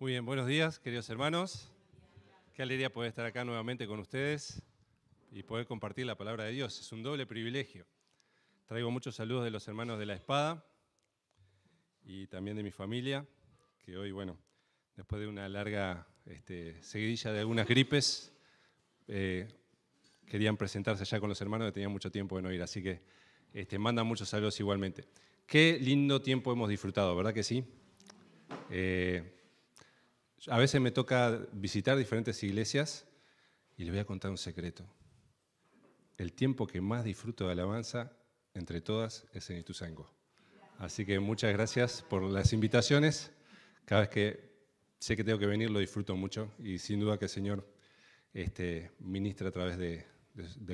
Muy bien, buenos días, queridos hermanos. Qué alegría poder estar acá nuevamente con ustedes y poder compartir la palabra de Dios. Es un doble privilegio. Traigo muchos saludos de los hermanos de la Espada y también de mi familia, que hoy, después de una larga seguidilla de algunas gripes, querían presentarse allá con los hermanos que tenían mucho tiempo de no ir, así que mandan muchos saludos igualmente. Qué lindo tiempo hemos disfrutado, ¿verdad que sí? A veces me toca visitar diferentes iglesias y les voy a contar un secreto. El tiempo que más disfruto de alabanza entre todas es en Ituzaingó. Así que muchas gracias por las invitaciones. Cada vez que sé que tengo que venir lo disfruto mucho y sin duda que el Señor ministra a través de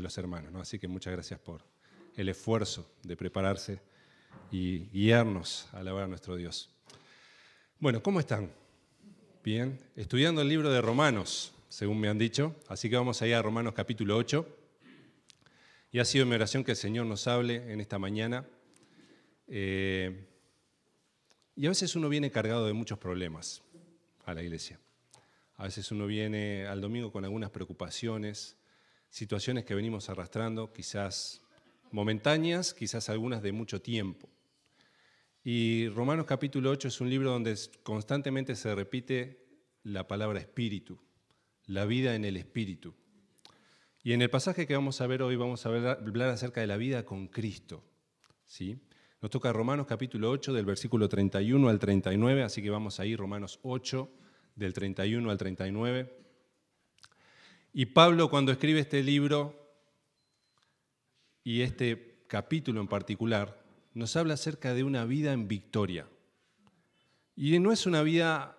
los hermanos, ¿no? Así que muchas gracias por el esfuerzo de prepararse y guiarnos a alabar a nuestro Dios. Bueno, ¿cómo están? Bien, estudiando el libro de Romanos, según me han dicho, así que vamos a ir a Romanos capítulo 8. Y ha sido mi oración que el Señor nos hable en esta mañana. Y a veces uno viene cargado de muchos problemas a la iglesia. A veces uno viene al domingo con algunas preocupaciones, situaciones que venimos arrastrando, quizás momentáneas, quizás algunas de mucho tiempo. Y Romanos capítulo 8 es un libro donde constantemente se repite la palabra espíritu, la vida en el espíritu. Y en el pasaje que vamos a ver hoy vamos a hablar acerca de la vida con Cristo, ¿sí? Nos toca Romanos capítulo 8 del versículo 31 al 39, así que vamos a ir Romanos 8 del 31 al 39. Y Pablo, cuando escribe este libro y este capítulo en particular, nos habla acerca de una vida en victoria. Y no es una vida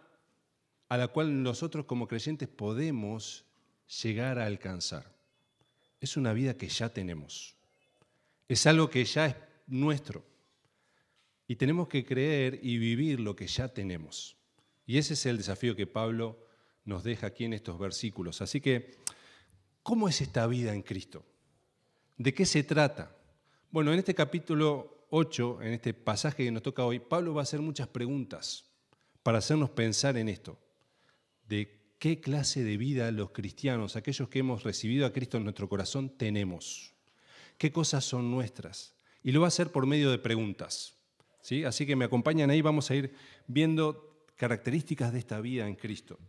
a la cual nosotros como creyentes podemos llegar a alcanzar. Es una vida que ya tenemos. Es algo que ya es nuestro. Y tenemos que creer y vivir lo que ya tenemos. Y ese es el desafío que Pablo nos deja aquí en estos versículos. Así que, ¿cómo es esta vida en Cristo? ¿De qué se trata? Bueno, en este capítulo 8, en este pasaje que nos toca hoy, Pablo va a hacer muchas preguntas para hacernos pensar en esto, de qué clase de vida los cristianos, aquellos que hemos recibido a Cristo en nuestro corazón, tenemos, qué cosas son nuestras, y lo va a hacer por medio de preguntas, ¿sí? Así que me acompañan ahí, vamos a ir viendo características de esta vida en Cristo.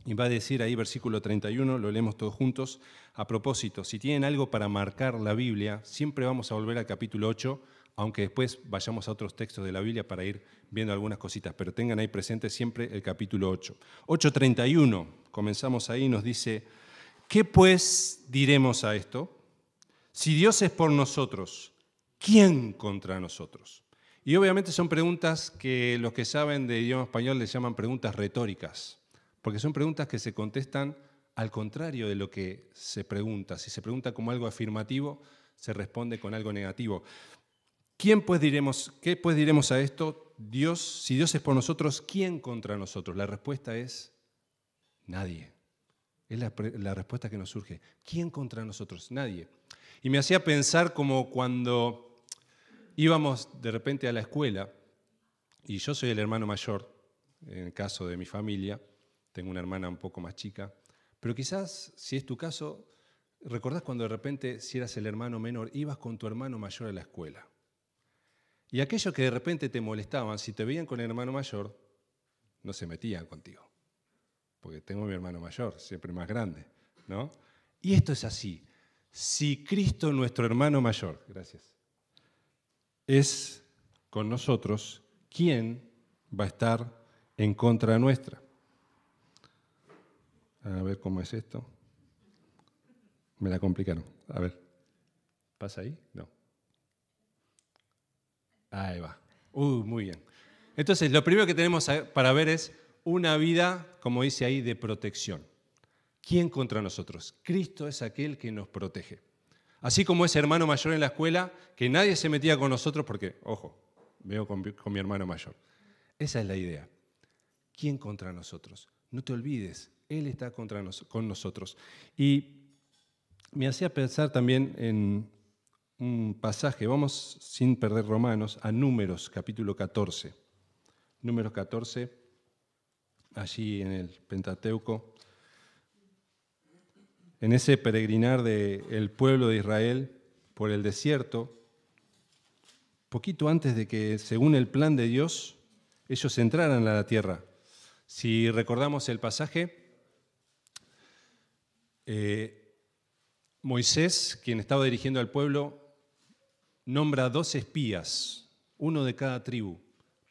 Y va a decir ahí, versículo 31, lo leemos todos juntos. A propósito, si tienen algo para marcar la Biblia, siempre vamos a volver al capítulo 8, aunque después vayamos a otros textos de la Biblia para ir viendo algunas cositas, pero tengan ahí presente siempre el capítulo 8. 8:31, comenzamos ahí, nos dice, ¿qué pues diremos a esto? Si Dios es por nosotros, ¿quién contra nosotros? Y obviamente son preguntas que los que saben de idioma español les llaman preguntas retóricas, porque son preguntas que se contestan al contrario de lo que se pregunta. Si se pregunta como algo afirmativo, se responde con algo negativo. ¿Qué pues diremos a esto? Si Dios es por nosotros, ¿quién contra nosotros? La respuesta es nadie. Es la respuesta que nos surge. ¿Quién contra nosotros? Nadie. Y me hacía pensar como cuando íbamos de repente a la escuela, y yo soy el hermano mayor, en el caso de mi familia, tengo una hermana un poco más chica, pero quizás, si es tu caso, recordás cuando de repente, si eras el hermano menor, ibas con tu hermano mayor a la escuela. Y aquellos que de repente te molestaban, si te veían con el hermano mayor, no se metían contigo. Porque tengo a mi hermano mayor, siempre más grande, ¿no? Y esto es así. Si Cristo, nuestro hermano mayor, gracias, es con nosotros, ¿quién va a estar en contra nuestra? A ver cómo es esto. Me la complicaron. A ver. ¿Pasa ahí? No. Ahí va. Muy bien. Entonces, lo primero que tenemos para ver es una vida, como dice ahí, de protección. ¿Quién contra nosotros? Cristo es aquel que nos protege. Así como ese hermano mayor en la escuela, que nadie se metía con nosotros porque, ojo, veo con mi hermano mayor. Esa es la idea. ¿Quién contra nosotros? No te olvides, Él está con nosotros. Y me hacía pensar también en un pasaje, vamos sin perder Romanos, a Números, capítulo 14. Números 14, allí en el Pentateuco, en ese peregrinar del pueblo de Israel por el desierto, poquito antes de que, según el plan de Dios, ellos entraran a la tierra. Si recordamos el pasaje, Moisés, quien estaba dirigiendo al pueblo, nombra 2 espías, uno de cada tribu,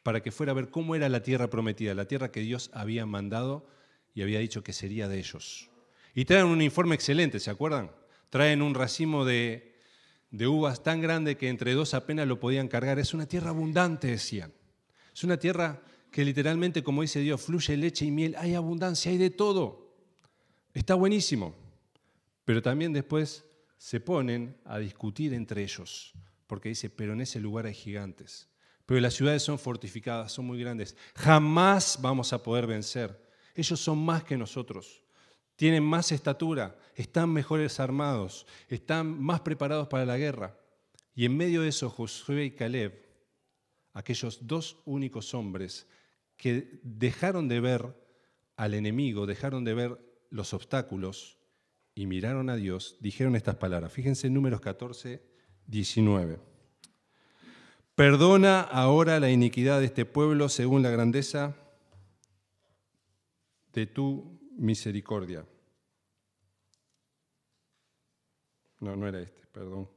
para que fuera a ver cómo era la tierra prometida, la tierra que Dios había mandado y había dicho que sería de ellos. Y traen un informe excelente, ¿se acuerdan? Traen un racimo de uvas tan grande que entre 2 apenas lo podían cargar. Es una tierra abundante, decían. Es una tierra que literalmente, como dice Dios, fluye leche y miel. Hay abundancia, hay de todo. Está buenísimo. Pero también después se ponen a discutir entre ellos, porque dice, pero en ese lugar hay gigantes. Pero las ciudades son fortificadas, son muy grandes. Jamás vamos a poder vencer. Ellos son más que nosotros. Tienen más estatura, están mejores armados, están más preparados para la guerra. Y en medio de eso, Josué y Caleb, aquellos 2 únicos hombres que dejaron de ver al enemigo, dejaron de ver los obstáculos y miraron a Dios, dijeron estas palabras. Fíjense en Números 14, 19. Perdona ahora la iniquidad de este pueblo según la grandeza de tu misericordia. No era este, perdón.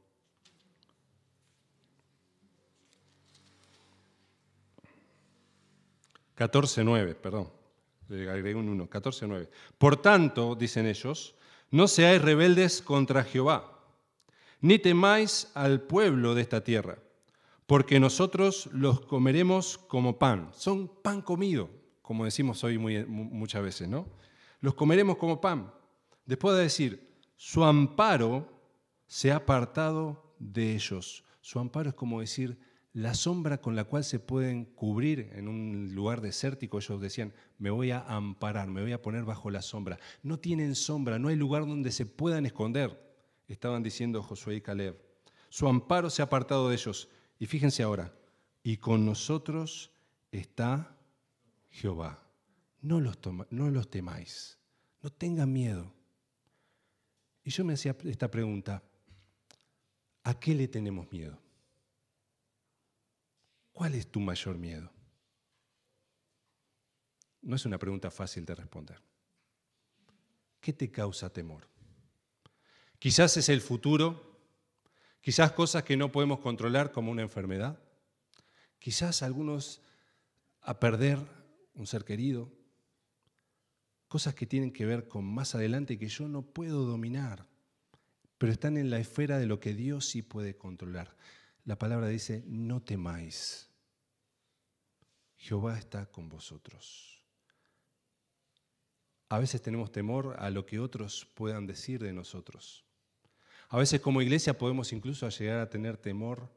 Perdón, le agregué un 1, 14:9. Por tanto, dicen ellos, no seáis rebeldes contra Jehová, ni temáis al pueblo de esta tierra, porque nosotros los comeremos como pan. Son pan comido, como decimos hoy muchas veces, ¿no? Los comeremos como pan. Después de decir, su amparo se ha apartado de ellos. Su amparo es como decir, la sombra con la cual se pueden cubrir en un lugar desértico. Ellos decían, me voy a amparar, me voy a poner bajo la sombra. No tienen sombra, no hay lugar donde se puedan esconder, estaban diciendo Josué y Caleb. Su amparo se ha apartado de ellos. Y fíjense ahora, y con nosotros está Jehová. No los temáis, no tengan miedo. Y yo me hacía esta pregunta, ¿a qué le tenemos miedo? ¿Cuál es tu mayor miedo? No es una pregunta fácil de responder. ¿Qué te causa temor? Quizás es el futuro, quizás cosas que no podemos controlar como una enfermedad, quizás algunos a perder un ser querido, cosas que tienen que ver con más adelante que yo no puedo dominar, pero están en la esfera de lo que Dios sí puede controlar. La palabra dice, no temáis, Jehová está con vosotros. A veces tenemos temor a lo que otros puedan decir de nosotros. A veces como iglesia podemos incluso llegar a tener temor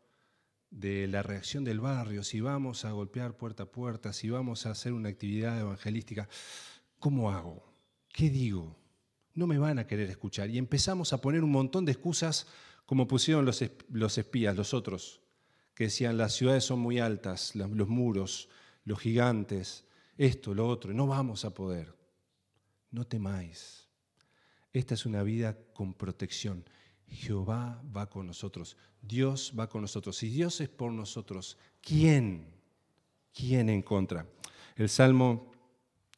de la reacción del barrio, si vamos a golpear puerta a puerta, si vamos a hacer una actividad evangelística, ¿cómo hago? ¿Qué digo? No me van a querer escuchar. Y empezamos a poner un montón de excusas como pusieron los espías, los otros, que decían las ciudades son muy altas, los muros, los gigantes, esto, lo otro, no vamos a poder. No temáis. Esta es una vida con protección. Jehová va con nosotros, Dios va con nosotros. Si Dios es por nosotros, ¿quién en contra? El Salmo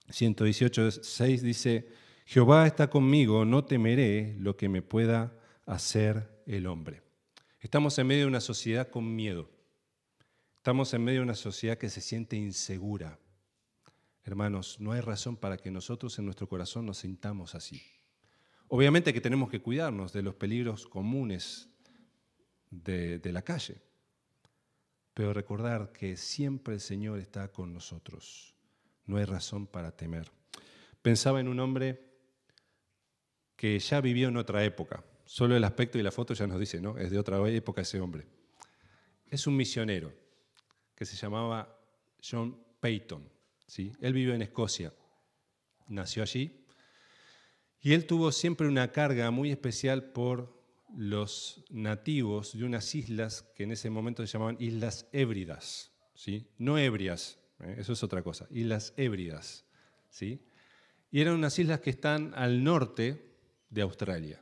118:6 dice, Jehová está conmigo, no temeré lo que me pueda hacer el hombre. Estamos en medio de una sociedad con miedo. Estamos en medio de una sociedad que se siente insegura. Hermanos, no hay razón para que nosotros en nuestro corazón nos sintamos así. Obviamente que tenemos que cuidarnos de los peligros comunes de la calle, pero recordar que siempre el Señor está con nosotros. No hay razón para temer. Pensaba en un hombre que ya vivió en otra época. Solo el aspecto y la foto ya nos dice, ¿no? Es de otra época ese hombre. Es un misionero que se llamaba John Peyton, ¿sí? Él vivió en Escocia, nació allí. Y él tuvo siempre una carga muy especial por los nativos de unas islas que en ese momento se llamaban Islas Hébridas, ¿sí? No ebrias, eso es otra cosa, Islas Hébridas, ¿sí? Y eran unas islas que están al norte de Australia.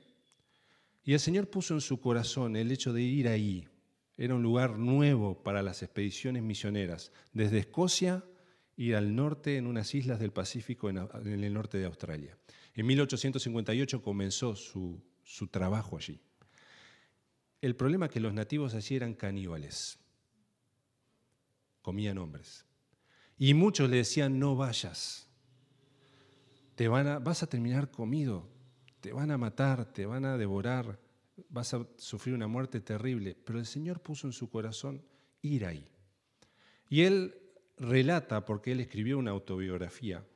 Y el Señor puso en su corazón el hecho de ir ahí. Era un lugar nuevo para las expediciones misioneras. Desde Escocia, ir al norte en unas islas del Pacífico en el norte de Australia. En 1858 comenzó su trabajo allí. El problema es que los nativos allí eran caníbales. Comían hombres. Y muchos le decían, no vayas. Vas a terminar comido. Te van a matar, te van a devorar, vas a sufrir una muerte terrible. Pero el Señor puso en su corazón ir ahí. Y Él relata, porque Él escribió una autobiografía,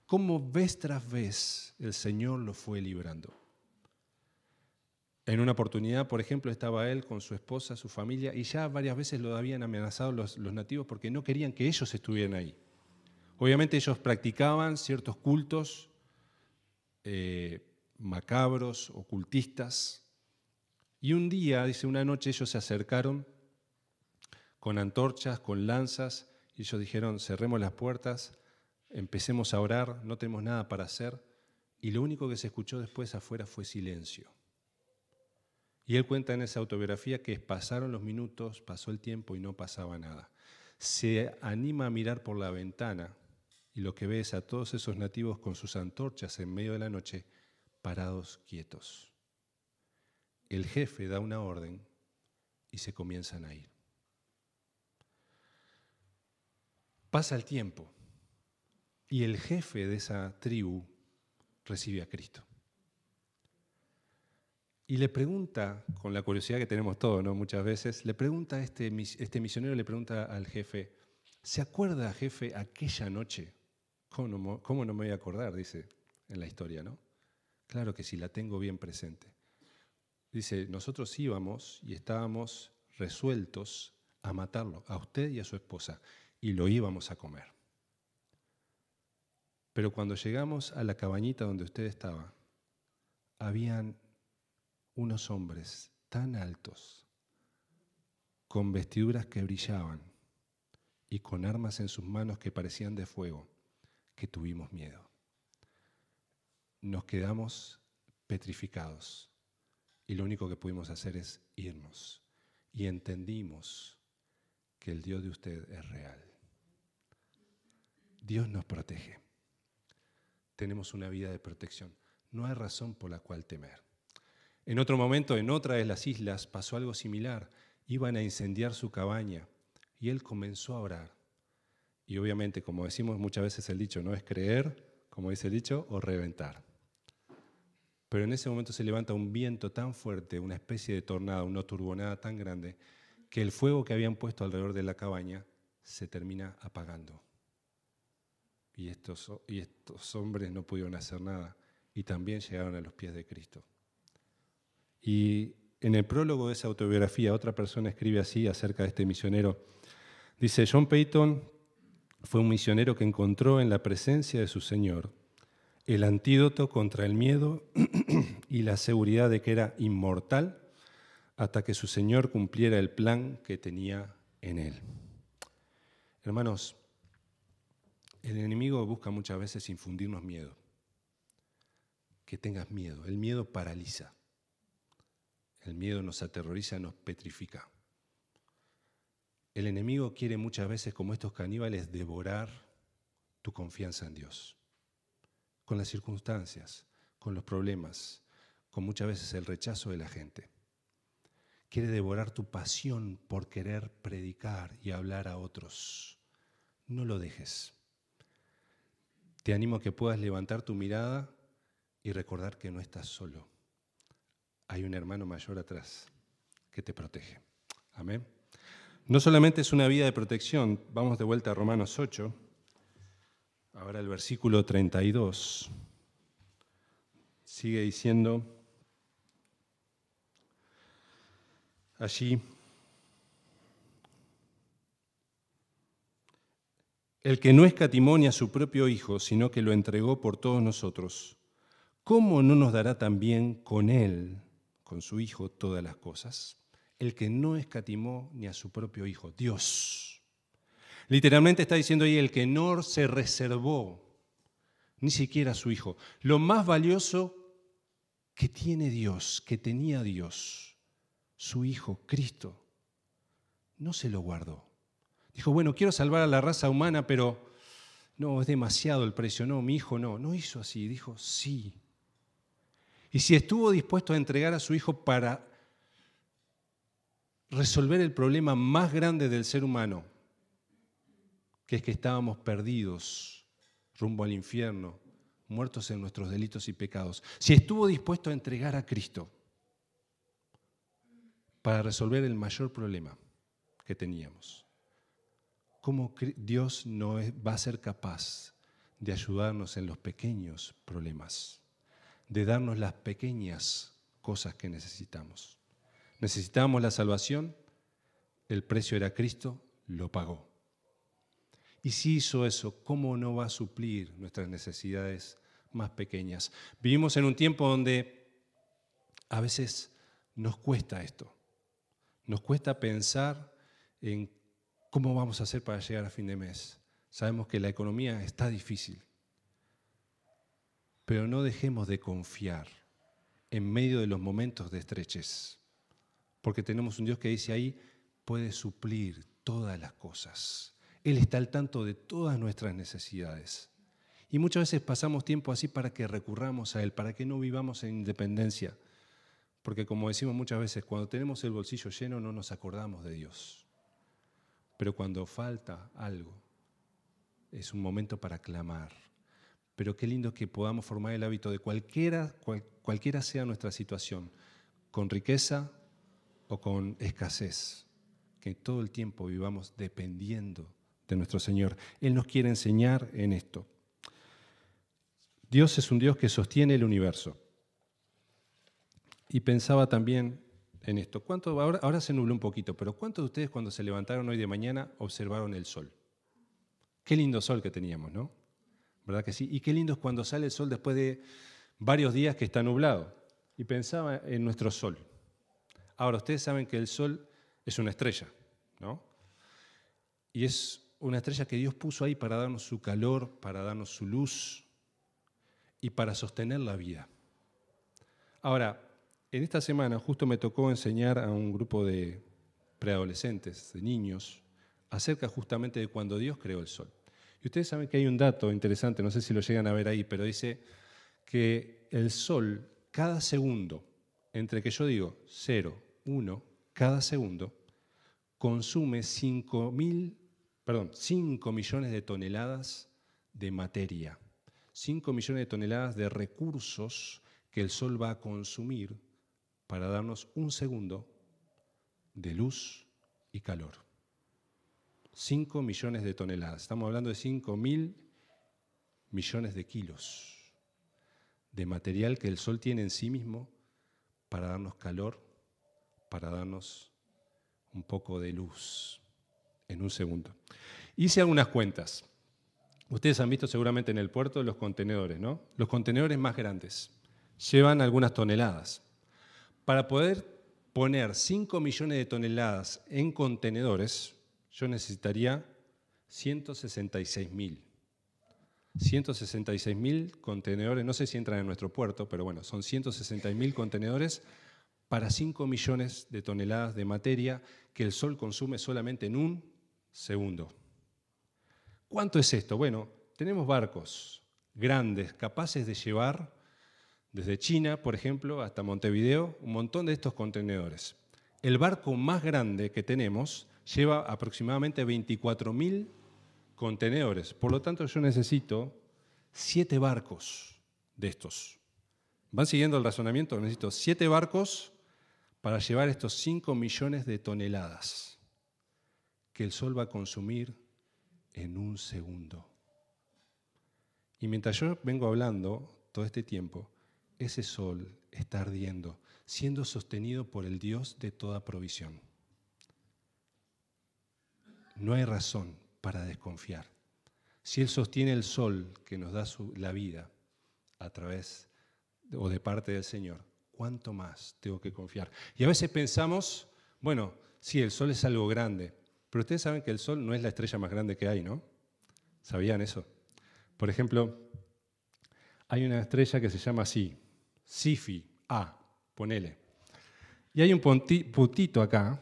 cómo vez tras vez el Señor lo fue librando. En una oportunidad, por ejemplo, estaba Él con su esposa, su familia, y ya varias veces lo habían amenazado los nativos porque no querían que ellos estuvieran ahí. Obviamente ellos practicaban ciertos cultos, macabros, ocultistas. Y un día, dice, una noche ellos se acercaron con antorchas, con lanzas, y ellos dijeron, cerremos las puertas, empecemos a orar, no tenemos nada para hacer. Y lo único que se escuchó después afuera fue silencio. Y él cuenta en esa autobiografía que pasaron los minutos, pasó el tiempo y no pasaba nada. Se anima a mirar por la ventana y lo que ve es a todos esos nativos con sus antorchas en medio de la noche, parados quietos. El jefe da una orden y se comienzan a ir. Pasa el tiempo y el jefe de esa tribu recibe a Cristo. Y le pregunta, con la curiosidad que tenemos todos, ¿no? Muchas veces, le pregunta a este misionero, le pregunta al jefe, ¿se acuerda, jefe, aquella noche? ¿Cómo no me voy a acordar? Dice en la historia, ¿no? Claro que sí, la tengo bien presente. Dice, nosotros íbamos y estábamos resueltos a matarlo, a usted y a su esposa, y lo íbamos a comer. Pero cuando llegamos a la cabañita donde usted estaba, habían unos hombres tan altos, con vestiduras que brillaban y con armas en sus manos que parecían de fuego, que tuvimos miedo. Nos quedamos petrificados y lo único que pudimos hacer es irnos. Y entendimos que el Dios de usted es real. Dios nos protege. Tenemos una vida de protección. No hay razón por la cual temer. En otro momento, en otra de las islas, pasó algo similar. Iban a incendiar su cabaña y él comenzó a orar. Y obviamente, como decimos muchas veces el dicho, no es creer, como dice el dicho, o reventar. Pero en ese momento se levanta un viento tan fuerte, una especie de tornado, una turbonada tan grande, que el fuego que habían puesto alrededor de la cabaña se termina apagando. Y estos hombres no pudieron hacer nada y también llegaron a los pies de Cristo. Y en el prólogo de esa autobiografía, otra persona escribe así acerca de este misionero. Dice, John Peyton fue un misionero que encontró en la presencia de su Señor el antídoto contra el miedo y la seguridad de que era inmortal hasta que su Señor cumpliera el plan que tenía en él. Hermanos, el enemigo busca muchas veces infundirnos miedo. Que tengas miedo. El miedo paraliza. El miedo nos aterroriza, nos petrifica. El enemigo quiere muchas veces, como estos caníbales, devorar tu confianza en Dios. Con las circunstancias, con los problemas, con muchas veces el rechazo de la gente. Quiere devorar tu pasión por querer predicar y hablar a otros. No lo dejes. Te animo a que puedas levantar tu mirada y recordar que no estás solo. Hay un hermano mayor atrás que te protege. Amén. No solamente es una vida de protección, vamos de vuelta a Romanos 8, ahora el versículo 32, sigue diciendo allí, el que no escatimó ni a su propio Hijo, sino que lo entregó por todos nosotros, ¿cómo no nos dará también con Él, con su Hijo, todas las cosas? El que no escatimó ni a su propio Hijo, Dios. Literalmente está diciendo ahí el que no se reservó ni siquiera a su hijo. Lo más valioso que tiene Dios, que tenía Dios, su hijo, Cristo, no se lo guardó. Dijo, bueno, quiero salvar a la raza humana, pero no, es demasiado el precio. No, mi hijo no. No hizo así, dijo sí. Y si estuvo dispuesto a entregar a su hijo para resolver el problema más grande del ser humano, que es que estábamos perdidos rumbo al infierno, muertos en nuestros delitos y pecados, si estuvo dispuesto a entregar a Cristo para resolver el mayor problema que teníamos, ¿cómo Dios no va a ser capaz de ayudarnos en los pequeños problemas, de darnos las pequeñas cosas que necesitamos? Necesitábamos la salvación, el precio era Cristo, lo pagó. Y si hizo eso, ¿cómo no va a suplir nuestras necesidades más pequeñas? Vivimos en un tiempo donde a veces nos cuesta esto. Nos cuesta pensar en cómo vamos a hacer para llegar a fin de mes. Sabemos que la economía está difícil, pero no dejemos de confiar en medio de los momentos de estrechez, porque tenemos un Dios que dice ahí, puede suplir todas las cosas. Él está al tanto de todas nuestras necesidades. Y muchas veces pasamos tiempo así para que recurramos a Él, para que no vivamos en independencia. Porque como decimos muchas veces, cuando tenemos el bolsillo lleno no nos acordamos de Dios. Pero cuando falta algo, es un momento para clamar. Pero qué lindo que podamos formar el hábito de cualquiera sea nuestra situación, con riqueza o con escasez, que todo el tiempo vivamos dependiendo de nuestro Señor. Él nos quiere enseñar en esto. Dios es un Dios que sostiene el universo. Y pensaba también en esto. Ahora se nubló un poquito, pero ¿cuántos de ustedes cuando se levantaron hoy de mañana observaron el sol? Qué lindo sol que teníamos, ¿no? ¿Verdad que sí? Y qué lindo es cuando sale el sol después de varios días que está nublado. Y pensaba en nuestro sol. Ahora, ustedes saben que el sol es una estrella, ¿no? Y es una estrella que Dios puso ahí para darnos su calor, para darnos su luz y para sostener la vida. Ahora, en esta semana justo me tocó enseñar a un grupo de preadolescentes, de niños, acerca justamente de cuando Dios creó el sol. Y ustedes saben que hay un dato interesante, no sé si lo llegan a ver ahí, pero dice que el sol, cada segundo, entre que yo digo 0, 1, cada segundo, consume 5 millones de toneladas de materia, 5 millones de toneladas de recursos que el sol va a consumir para darnos un segundo de luz y calor. 5 millones de toneladas. Estamos hablando de 5.000 millones de kilos de material que el sol tiene en sí mismo para darnos calor, para darnos un poco de luz en un segundo. Hice algunas cuentas. Ustedes han visto seguramente en el puerto los contenedores, ¿no? Los contenedores más grandes llevan algunas toneladas. Para poder poner 5 millones de toneladas en contenedores, yo necesitaría 166.000. 166.000 contenedores, no sé si entran en nuestro puerto, pero bueno, son 166.000 contenedores para 5 millones de toneladas de materia que el sol consume solamente en un segundo. ¿Cuánto es esto? Bueno, tenemos barcos grandes, capaces de llevar desde China, por ejemplo, hasta Montevideo, un montón de estos contenedores. El barco más grande que tenemos lleva aproximadamente 24.000 contenedores. Por lo tanto, yo necesito 7 barcos de estos. ¿Van siguiendo el razonamiento? Necesito 7 barcos para llevar estos 5 millones de toneladas que el sol va a consumir en un segundo. Y mientras yo vengo hablando todo este tiempo, ese sol está ardiendo, siendo sostenido por el Dios de toda provisión. No hay razón para desconfiar. Si Él sostiene el sol que nos da la vida a través o de parte del Señor, ¿cuánto más tengo que confiar? Y a veces pensamos, bueno, sí, el sol es algo grande, pero ustedes saben que el sol no es la estrella más grande que hay, ¿no? ¿Sabían eso? Por ejemplo, hay una estrella que se llama así, Sifi, A, ponele. Y hay un puntito acá.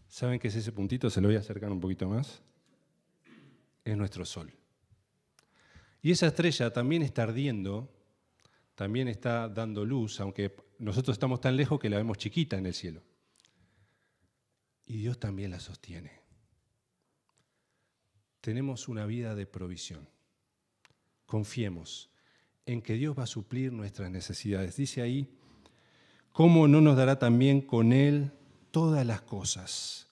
¿Saben qué es ese puntito? Se lo voy a acercar un poquito más. Es nuestro Sol. Y esa estrella también está ardiendo, también está dando luz, aunque nosotros estamos tan lejos que la vemos chiquita en el cielo. Y Dios también la sostiene. Tenemos una vida de provisión. Confiemos en que Dios va a suplir nuestras necesidades. Dice ahí, ¿cómo no nos dará también con Él todas las cosas?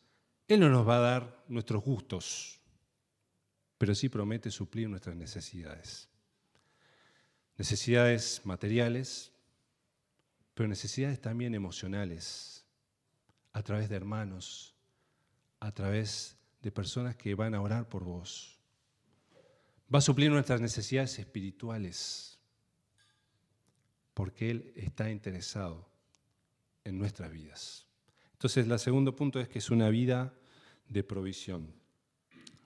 Él no nos va a dar nuestros gustos, pero sí promete suplir nuestras necesidades. Necesidades materiales, pero necesidades también emocionales, a través de hermanos, a través de personas que van a orar por vos. Va a suplir nuestras necesidades espirituales, porque Él está interesado en nuestras vidas. Entonces, el segundo punto es que es una vida de provisión.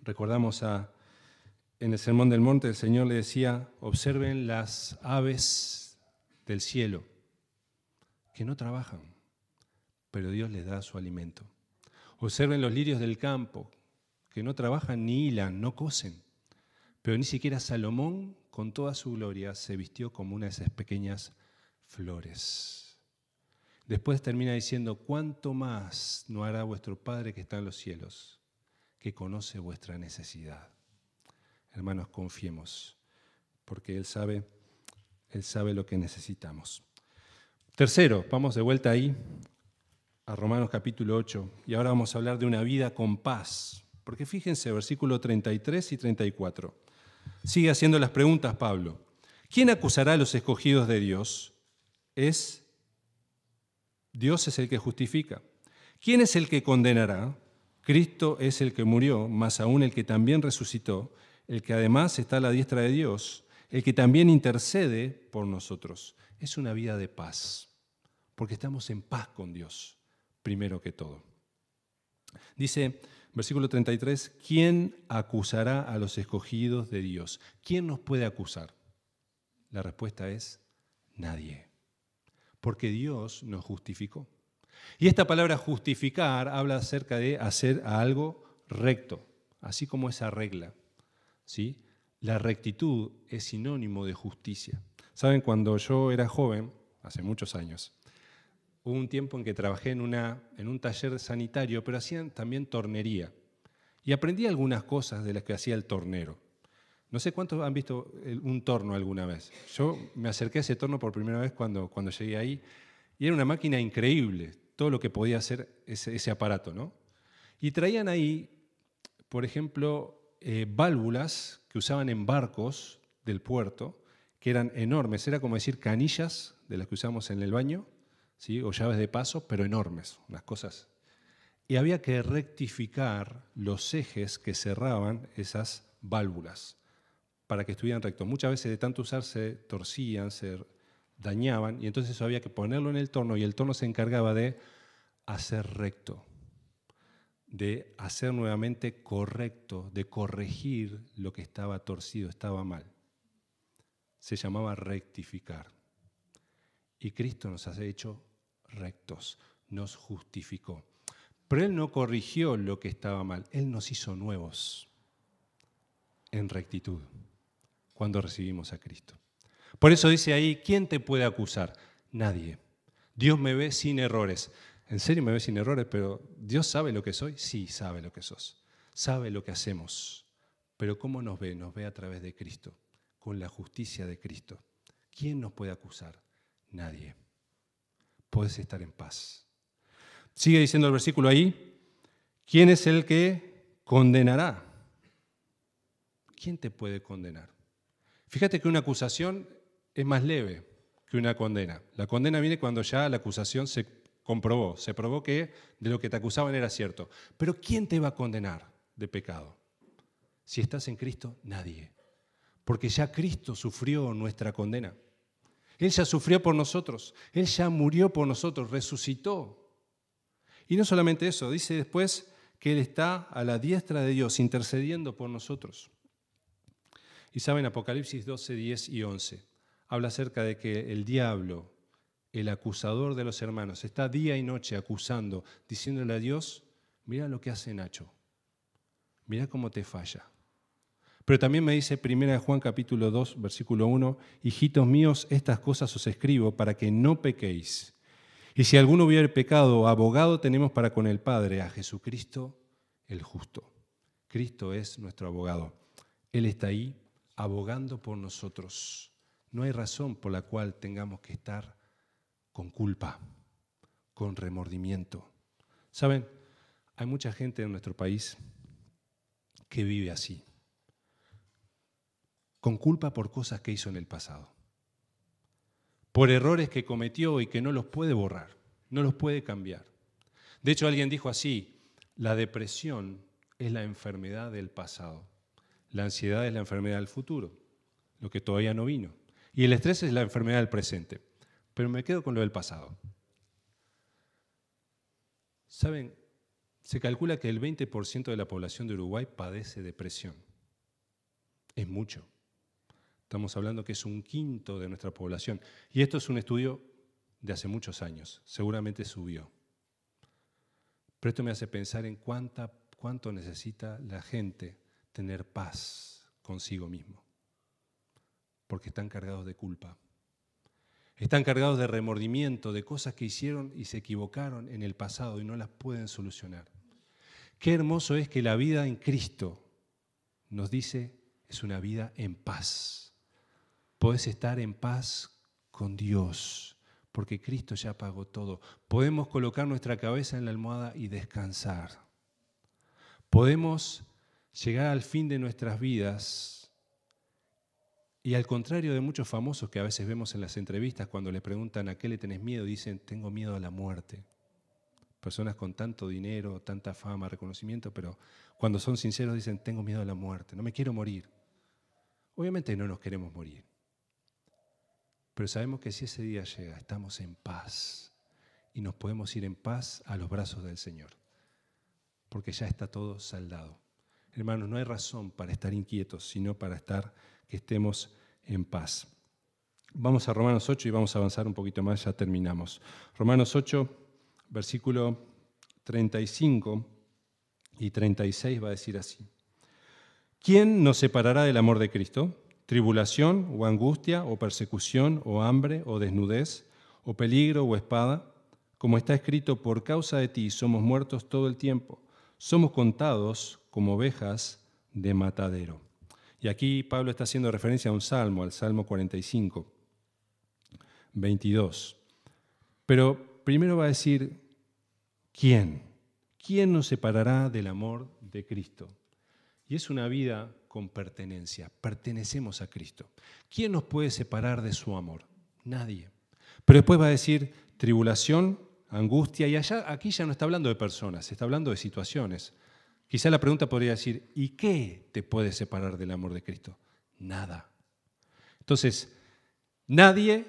Recordamos en el Sermón del Monte, el Señor le decía, observen las aves del cielo, que no trabajan, pero Dios les da su alimento. Observen los lirios del campo, que no trabajan ni hilan, no cosen, pero ni siquiera Salomón, con toda su gloria, se vistió como una de esas pequeñas flores. Después termina diciendo, ¿cuánto más no hará vuestro Padre que está en los cielos, que conoce vuestra necesidad? Hermanos, confiemos, porque Él sabe lo que necesitamos. Tercero, vamos de vuelta ahí a Romanos capítulo 8, y ahora vamos a hablar de una vida con paz. Porque fíjense, versículos 33 y 34. Sigue haciendo las preguntas Pablo. ¿Quién acusará a los escogidos de Dios? Dios es el que justifica. ¿Quién es el que condenará? Cristo es el que murió, más aún el que también resucitó, el que además está a la diestra de Dios, el que también intercede por nosotros. Es una vida de paz, porque estamos en paz con Dios, primero que todo. Dice, versículo 33, ¿quién acusará a los escogidos de Dios? ¿Quién nos puede acusar? La respuesta es nadie, porque Dios nos justificó. Y esta palabra justificar habla acerca de hacer a algo recto, así como esa regla, ¿sí? La rectitud es sinónimo de justicia. Saben, cuando yo era joven, hace muchos años, hubo un tiempo en que trabajé en un taller sanitario, pero hacían también tornería. Y aprendí algunas cosas de las que hacía el tornero. No sé cuántos han visto un torno alguna vez. Yo me acerqué a ese torno por primera vez cuando llegué ahí, y era una máquina increíble, todo lo que podía hacer ese aparato, ¿no? Y traían ahí, por ejemplo, válvulas que usaban en barcos del puerto, que eran enormes, era como decir canillas de las que usamos en el baño, ¿sí? O llaves de paso, pero enormes, unas cosas. Y había que rectificar los ejes que cerraban esas válvulas para que estuvieran rectos. Muchas veces de tanto usar se torcían, se dañaban, y entonces eso había que ponerlo en el torno, y el torno se encargaba de hacer recto, de hacer nuevamente correcto, de corregir lo que estaba torcido, estaba mal. Se llamaba rectificar. Y Cristo nos ha hecho rectos, nos justificó. Pero Él no corrigió lo que estaba mal, Él nos hizo nuevos en rectitud cuando recibimos a Cristo. Por eso dice ahí, ¿quién te puede acusar? Nadie. Dios me ve sin errores. ¿En serio me ve sin errores? Pero ¿Dios sabe lo que soy? Sí, sabe lo que sos. Sabe lo que hacemos. Pero ¿cómo nos ve? Nos ve a través de Cristo, con la justicia de Cristo. ¿Quién nos puede acusar? Nadie. Podés estar en paz. Sigue diciendo el versículo ahí, ¿quién es el que condenará? ¿Quién te puede condenar? Fíjate que una acusación es más leve que una condena. La condena viene cuando ya la acusación se comprobó, se probó que de lo que te acusaban era cierto. Pero ¿quién te va a condenar de pecado? Si estás en Cristo, nadie. Porque ya Cristo sufrió nuestra condena. Él ya sufrió por nosotros, Él ya murió por nosotros, resucitó. Y no solamente eso, dice después que Él está a la diestra de Dios intercediendo por nosotros. Y saben, Apocalipsis 12, 10 y 11 habla acerca de que el diablo, el acusador de los hermanos, está día y noche acusando, diciéndole a Dios, mira lo que hace Nacho, mira cómo te falla. Pero también me dice 1 Juan capítulo 2, versículo 1, hijitos míos, estas cosas os escribo para que no pequéis. Y si alguno hubiere pecado, abogado tenemos para con el Padre, a Jesucristo el justo. Cristo es nuestro abogado. Él está ahí abogando por nosotros. No hay razón por la cual tengamos que estar con culpa, con remordimiento. ¿Saben? Hay mucha gente en nuestro país que vive así, con culpa por cosas que hizo en el pasado, por errores que cometió y que no los puede borrar, no los puede cambiar. De hecho, alguien dijo así, la depresión es la enfermedad del pasado, la ansiedad es la enfermedad del futuro, lo que todavía no vino, y el estrés es la enfermedad del presente. Pero me quedo con lo del pasado. ¿Saben? Se calcula que el 20% de la población de Uruguay padece depresión. Es mucho. Estamos hablando que es 1/5 de nuestra población. Y esto es un estudio de hace muchos años. Seguramente subió. Pero esto me hace pensar en cuánto necesita la gente tener paz consigo mismo. Porque están cargados de culpa. Están cargados de remordimiento, de cosas que hicieron y se equivocaron en el pasado y no las pueden solucionar. Qué hermoso es que la vida en Cristo, nos dice, es una vida en paz. Podés estar en paz con Dios, porque Cristo ya pagó todo. Podemos colocar nuestra cabeza en la almohada y descansar. Podemos llegar al fin de nuestras vidas. Y al contrario de muchos famosos que a veces vemos en las entrevistas, cuando le preguntan a qué le tenés miedo, dicen, tengo miedo a la muerte. Personas con tanto dinero, tanta fama, reconocimiento, pero cuando son sinceros dicen, tengo miedo a la muerte, no me quiero morir. Obviamente no nos queremos morir, pero sabemos que si ese día llega, estamos en paz y nos podemos ir en paz a los brazos del Señor, porque ya está todo saldado. Hermanos, no hay razón para estar inquietos, sino para que estemos en paz. Vamos a Romanos 8 y vamos a avanzar un poquito más, ya terminamos. Romanos 8, versículo 35 y 36 va a decir así. ¿Quién nos separará del amor de Cristo? ¿Tribulación o angustia o persecución o hambre o desnudez o peligro o espada? Como está escrito, por causa de ti somos muertos todo el tiempo. Somos contados como ovejas de matadero. Y aquí Pablo está haciendo referencia a un salmo, al Salmo 45, 22. Pero primero va a decir, ¿quién? ¿Quién nos separará del amor de Cristo? Y es una vida con pertenencia. Pertenecemos a Cristo. ¿Quién nos puede separar de su amor? Nadie. Pero después va a decir tribulación, angustia, y aquí ya no está hablando de personas, está hablando de situaciones. Quizá la pregunta podría decir, ¿y qué te puede separar del amor de Cristo? Nada. Entonces, nadie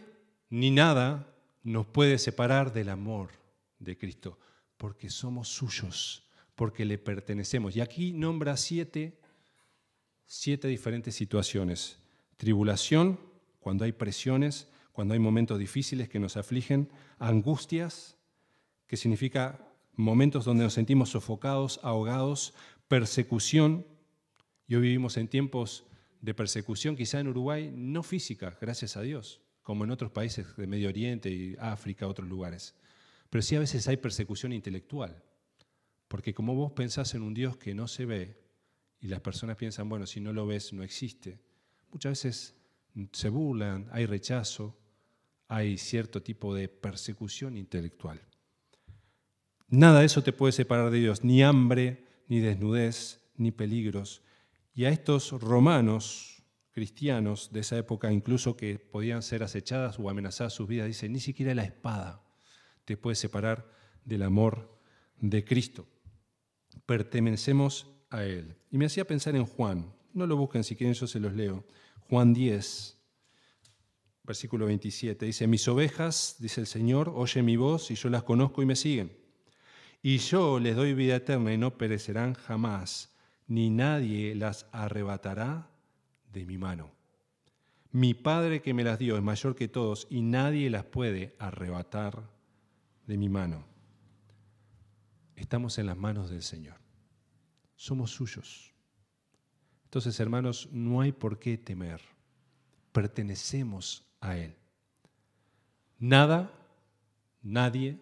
ni nada nos puede separar del amor de Cristo, porque somos suyos, porque le pertenecemos. Y aquí nombra siete diferentes situaciones. Tribulación, cuando hay presiones, cuando hay momentos difíciles que nos afligen. Angustias, que significa momentos donde nos sentimos sofocados, ahogados. Persecución, y hoy vivimos en tiempos de persecución, quizá en Uruguay, no física, gracias a Dios, como en otros países de Medio Oriente y África, otros lugares. Pero sí a veces hay persecución intelectual, porque como vos pensás en un Dios que no se ve, y las personas piensan, bueno, si no lo ves, no existe, muchas veces se burlan, hay rechazo, hay cierto tipo de persecución intelectual. Nada de eso te puede separar de Dios, ni hambre, ni desnudez, ni peligros. Y a estos romanos cristianos de esa época, incluso que podían ser acechadas o amenazadas sus vidas, dice, ni siquiera la espada te puede separar del amor de Cristo. Pertenecemos a Él. Y me hacía pensar en Juan. No lo busquen, si quieren yo se los leo. Juan 10, versículo 27. Dice, mis ovejas, dice el Señor, oyen mi voz y yo las conozco y me siguen. Y yo les doy vida eterna y no perecerán jamás, ni nadie las arrebatará de mi mano. Mi Padre que me las dio es mayor que todos y nadie las puede arrebatar de mi mano. Estamos en las manos del Señor. Somos suyos. Entonces, hermanos, no hay por qué temer. Pertenecemos a Él. Nada, nadie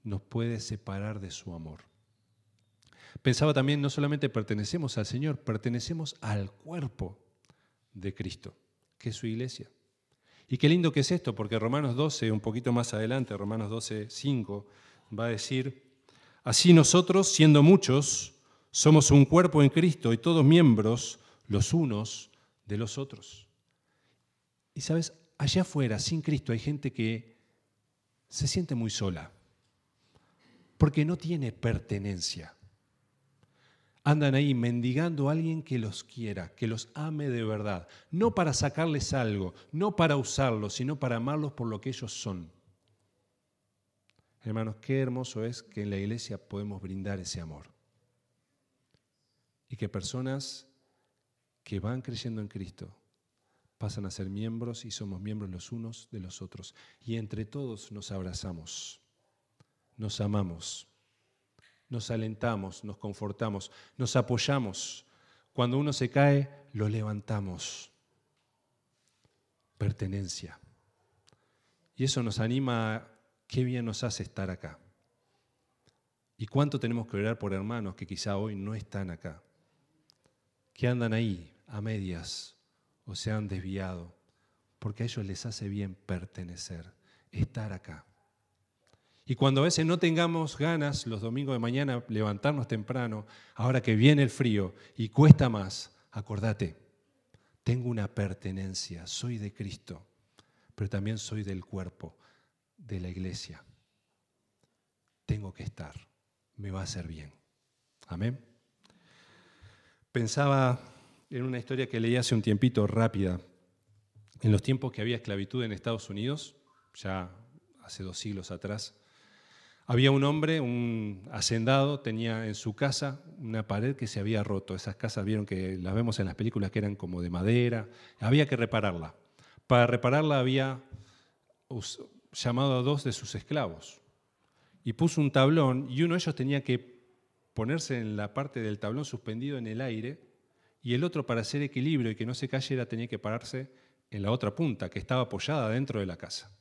nos puede separar de su amor. Pensaba también, no solamente pertenecemos al Señor, pertenecemos al cuerpo de Cristo, que es su iglesia. Y qué lindo que es esto, porque Romanos 12, un poquito más adelante, Romanos 12, 5, va a decir: así nosotros, siendo muchos, somos un cuerpo en Cristo y todos miembros los unos de los otros. Y sabes, allá afuera, sin Cristo, hay gente que se siente muy sola, porque no tiene pertenencia. Andan ahí mendigando a alguien que los quiera, que los ame de verdad, no para sacarles algo, no para usarlos, sino para amarlos por lo que ellos son. Hermanos, qué hermoso es que en la iglesia podemos brindar ese amor. Y que personas que van creyendo en Cristo pasan a ser miembros y somos miembros los unos de los otros. Y entre todos nos abrazamos, nos amamos, nos alentamos, nos confortamos, nos apoyamos. Cuando uno se cae, lo levantamos. Pertenencia. Y eso nos anima, qué bien nos hace estar acá. Y cuánto tenemos que orar por hermanos que quizá hoy no están acá, que andan ahí a medias o se han desviado, porque a ellos les hace bien pertenecer, estar acá. Y cuando a veces no tengamos ganas los domingos de mañana levantarnos temprano, ahora que viene el frío y cuesta más, acordate, tengo una pertenencia, soy de Cristo, pero también soy del cuerpo, de la iglesia. Tengo que estar, me va a hacer bien. Amén. Pensaba en una historia que leí hace un tiempito, rápida, en los tiempos que había esclavitud en Estados Unidos, ya hace 2 siglos atrás. Había un hombre, un hacendado, tenía en su casa una pared que se había roto. Esas casas, vieron que las vemos en las películas que eran como de madera. Había que repararla. Para repararla había llamado a 2 de sus esclavos y puso un tablón y uno de ellos tenía que ponerse en la parte del tablón suspendido en el aire y el otro, para hacer equilibrio y que no se cayera, tenía que pararse en la otra punta que estaba apoyada dentro de la casa.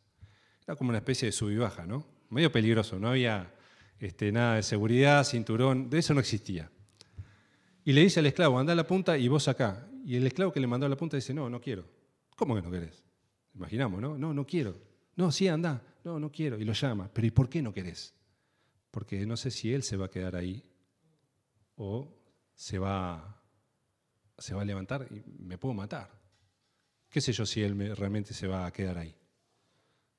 Era como una especie de sub y baja, ¿no? Medio peligroso, no había nada de seguridad, cinturón, de eso no existía. Y le dice al esclavo, anda a la punta y vos acá. Y el esclavo que le mandó a la punta dice, no, no quiero. ¿Cómo que no querés? Imaginamos, ¿no? No, no quiero. No, sí, anda. No, no quiero. Y lo llama. Pero ¿y por qué no querés? Porque no sé si él se va a quedar ahí o se va a levantar y me puedo matar. ¿Qué sé yo si él realmente se va a quedar ahí?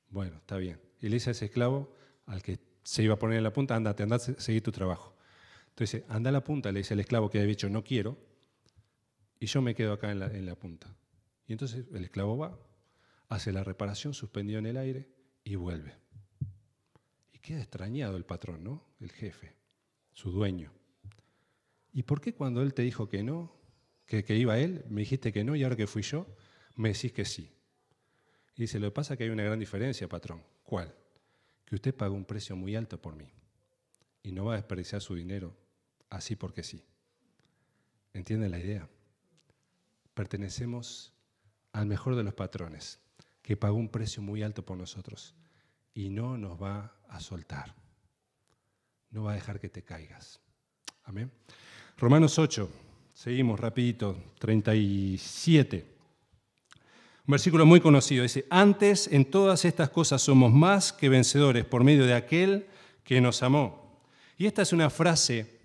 Bueno, está bien. Y le dice a ese esclavo, al que se iba a poner en la punta, andate, seguí tu trabajo. Entonces, anda a la punta, le dice el esclavo que había dicho, no quiero, y yo me quedo acá en la punta. Y entonces el esclavo va, hace la reparación, suspendido en el aire, y vuelve. Y queda extrañado el patrón, ¿no? El jefe, su dueño. ¿Y por qué cuando él te dijo que no, que iba él, me dijiste que no, y ahora que fui yo, me decís que sí? Y dice, lo que pasa es que hay una gran diferencia, patrón. ¿Cuál? Que usted pagó un precio muy alto por mí y no va a desperdiciar su dinero así porque sí. ¿Entienden la idea? Pertenecemos al mejor de los patrones, que pagó un precio muy alto por nosotros y no nos va a soltar. No va a dejar que te caigas. Amén. Romanos 8, seguimos rapidito, 37. Un versículo muy conocido, dice, antes en todas estas cosas somos más que vencedores por medio de aquel que nos amó. Y esta es una frase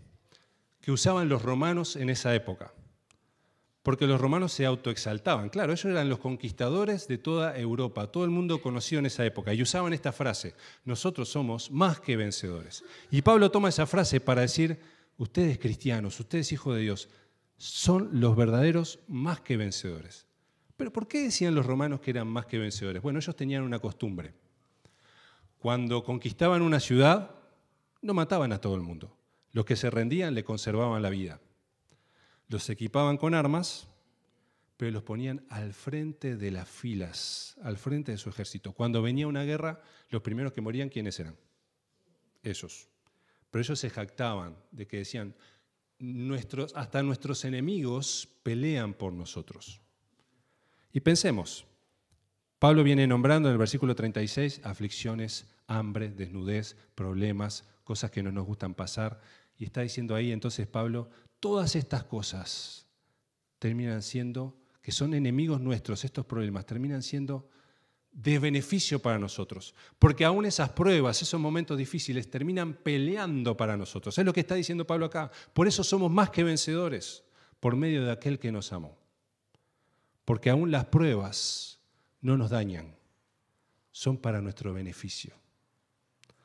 que usaban los romanos en esa época, porque los romanos se autoexaltaban. Claro, ellos eran los conquistadores de toda Europa, todo el mundo conocido en esa época, y usaban esta frase, nosotros somos más que vencedores. Y Pablo toma esa frase para decir, ustedes cristianos, ustedes hijos de Dios, son los verdaderos más que vencedores. ¿Pero por qué decían los romanos que eran más que vencedores? Bueno, ellos tenían una costumbre. Cuando conquistaban una ciudad, no mataban a todo el mundo. Los que se rendían le conservaban la vida. Los equipaban con armas, pero los ponían al frente de las filas, al frente de su ejército. Cuando venía una guerra, los primeros que morían, ¿quiénes eran? Esos. Pero ellos se jactaban de que decían, hasta nuestros enemigos pelean por nosotros. Y pensemos, Pablo viene nombrando en el versículo 36 aflicciones, hambre, desnudez, problemas, cosas que no nos gustan pasar. Y está diciendo ahí entonces Pablo, todas estas cosas terminan siendo, que son enemigos nuestros, estos problemas terminan siendo de beneficio para nosotros. Porque aún esas pruebas, esos momentos difíciles terminan peleando para nosotros. Es lo que está diciendo Pablo acá. Por eso somos más que vencedores, por medio de aquel que nos amó. Porque aún las pruebas no nos dañan, son para nuestro beneficio,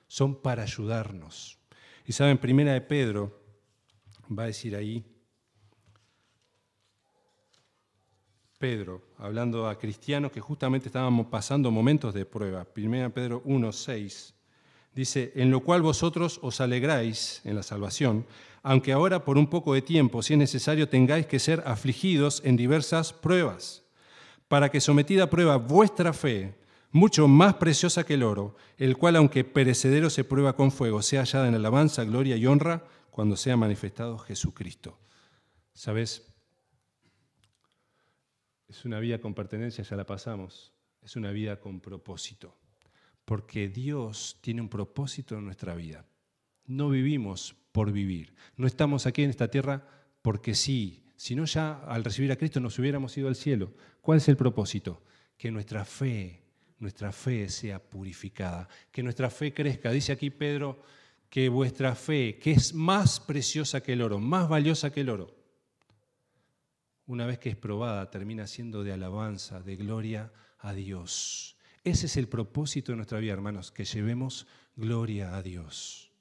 son para ayudarnos. Y saben, Primera de Pedro va a decir ahí, Pedro, hablando a cristianos que justamente estábamos pasando momentos de prueba, 1 Pedro 1:6, dice, en lo cual vosotros os alegráis en la salvación, aunque ahora por un poco de tiempo, si es necesario, tengáis que ser afligidos en diversas pruebas, para que sometida a prueba vuestra fe, mucho más preciosa que el oro, el cual aunque perecedero se prueba con fuego, sea hallada en alabanza, gloria y honra cuando sea manifestado Jesucristo. ¿Sabes? Es una vida con pertenencia, ya la pasamos. Es una vida con propósito. Porque Dios tiene un propósito en nuestra vida. No vivimos por vivir. No estamos aquí en esta tierra porque sí. Si no, ya al recibir a Cristo nos hubiéramos ido al cielo. ¿Cuál es el propósito? Que nuestra fe sea purificada. Que nuestra fe crezca. Dice aquí Pedro que vuestra fe, que es más preciosa que el oro, más valiosa que el oro, una vez que es probada, termina siendo de alabanza, de gloria a Dios. Ese es el propósito de nuestra vida, hermanos, que llevemos gloria a Dios.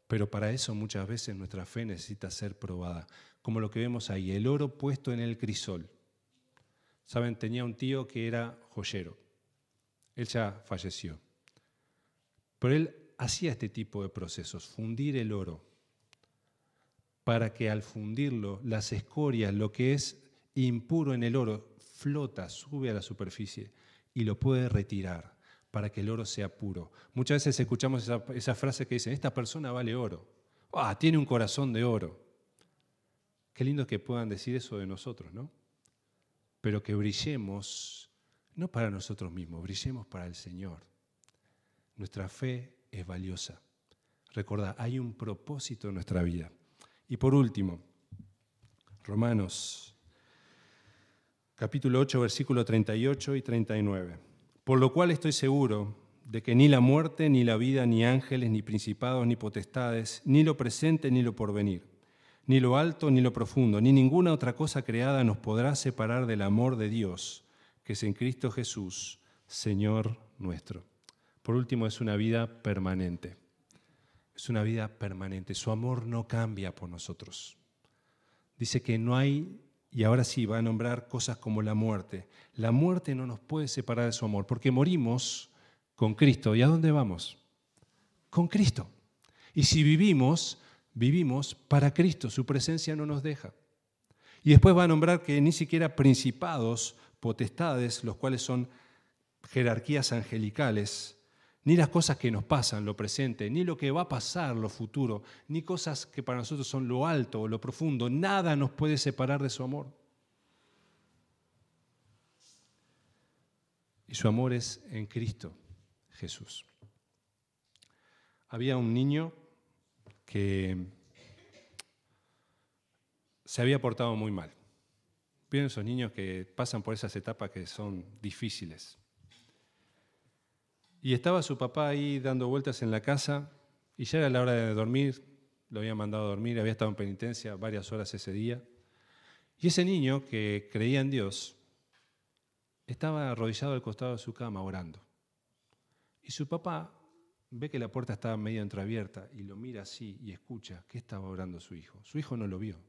Pero para eso muchas veces nuestra fe necesita ser probada, como lo que vemos ahí, el oro puesto en el crisol. Saben, tenía un tío que era joyero. Él ya falleció. Pero él hacía este tipo de procesos, fundir el oro, para que al fundirlo, las escorias, lo que es impuro en el oro, flota, sube a la superficie y lo puede retirar para que el oro sea puro. Muchas veces escuchamos esa frase que dicen, esta persona vale oro. Tiene un corazón de oro. Qué lindo que puedan decir eso de nosotros, ¿no? Pero que brillemos, no para nosotros mismos, brillemos para el Señor. Nuestra fe es valiosa. Recordá, hay un propósito en nuestra vida. Y por último, Romanos, capítulo 8, versículos 38 y 39. Por lo cual estoy seguro de que ni la muerte, ni la vida, ni ángeles, ni principados, ni potestades, ni lo presente, ni lo porvenir, ni lo alto, ni lo profundo, ni ninguna otra cosa creada nos podrá separar del amor de Dios, que es en Cristo Jesús, Señor nuestro. Por último, es una vida permanente. Es una vida permanente. Su amor no cambia por nosotros. Dice que no hay, y ahora sí va a nombrar cosas como la muerte. La muerte no nos puede separar de su amor, porque morimos con Cristo. ¿Y a dónde vamos? Con Cristo. Y si vivimos, vivimos para Cristo. Su presencia no nos deja. Y después va a nombrar que ni siquiera principados, potestades, los cuales son jerarquías angelicales, ni las cosas que nos pasan, lo presente, ni lo que va a pasar, lo futuro, ni cosas que para nosotros son lo alto o lo profundo, nada nos puede separar de su amor. Y su amor es en Cristo Jesús. Había un niño que se había portado muy mal. ¿Vieron esos niños que pasan por esas etapas que son difíciles? Y estaba su papá ahí dando vueltas en la casa y ya era la hora de dormir, lo habían mandado a dormir, había estado en penitencia varias horas ese día. Y ese niño que creía en Dios estaba arrodillado al costado de su cama orando. Y su papá ve que la puerta estaba medio entreabierta y lo mira así y escucha que estaba orando su hijo. Su hijo no lo vio.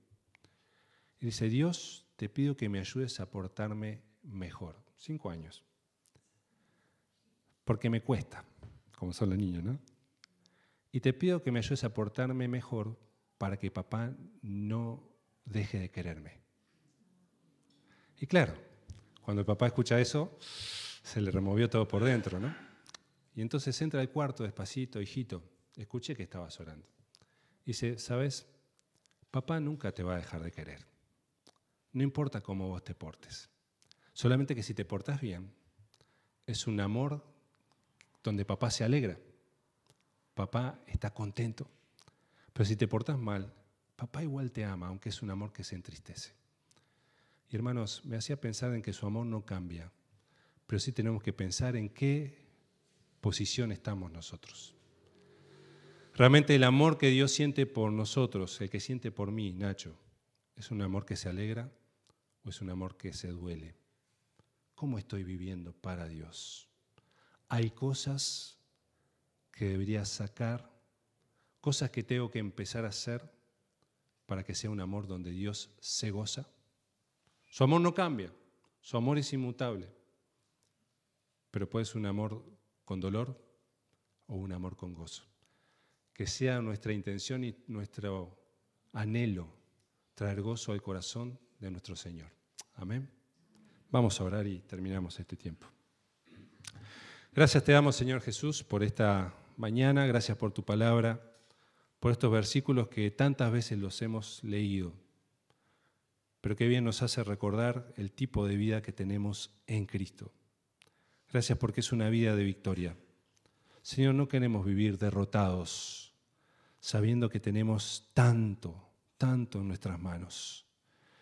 Y dice, Dios, te pido que me ayudes a portarme mejor. 5 años. Porque me cuesta, como son los niños, ¿no? Y te pido que me ayudes a portarme mejor para que papá no deje de quererme. Y claro, cuando el papá escucha eso, se le removió todo por dentro, ¿no? Y entonces entra al cuarto despacito, hijito, escuché que estabas orando. Dice, ¿sabes? Papá nunca te va a dejar de querer. No importa cómo vos te portes. Solamente que si te portás bien, es un amor donde papá se alegra. Papá está contento. Pero si te portás mal, papá igual te ama, aunque es un amor que se entristece. Y hermanos, me hacía pensar en que su amor no cambia, pero sí tenemos que pensar en qué posición estamos nosotros. Realmente el amor que Dios siente por nosotros, el que siente por mí, Nacho, ¿es un amor que se alegra o es un amor que se duele? ¿Cómo estoy viviendo para Dios? Hay cosas que debería sacar, cosas que tengo que empezar a hacer para que sea un amor donde Dios se goza. Su amor no cambia, su amor es inmutable, pero puede ser un amor con dolor o un amor con gozo. Que sea nuestra intención y nuestro anhelo traer gozo al corazón de nuestro Señor. Amén. Vamos a orar y terminamos este tiempo. Gracias te damos, Señor Jesús, por esta mañana. Gracias por tu palabra, por estos versículos que tantas veces los hemos leído. Pero qué bien nos hace recordar el tipo de vida que tenemos en Cristo. Gracias porque es una vida de victoria. Señor, no queremos vivir derrotados, sabiendo que tenemos tanto en nuestras manos.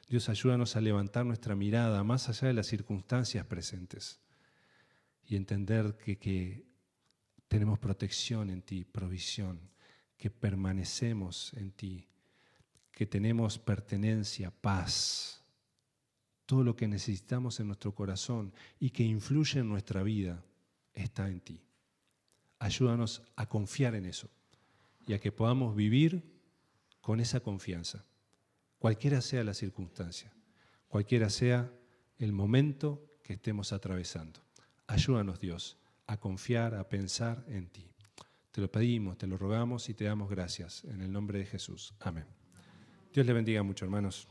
Dios, ayúdanos a levantar nuestra mirada más allá de las circunstancias presentes y entender que tenemos protección en ti, provisión, que permanecemos en ti, que tenemos pertenencia, paz, todo lo que necesitamos en nuestro corazón y que influye en nuestra vida está en ti. Ayúdanos a confiar en eso y a que podamos vivir con esa confianza, cualquiera sea la circunstancia, cualquiera sea el momento que estemos atravesando. Ayúdanos, Dios, a confiar, a pensar en ti. Te lo pedimos, te lo rogamos y te damos gracias. En el nombre de Jesús. Amén. Dios le bendiga mucho, hermanos.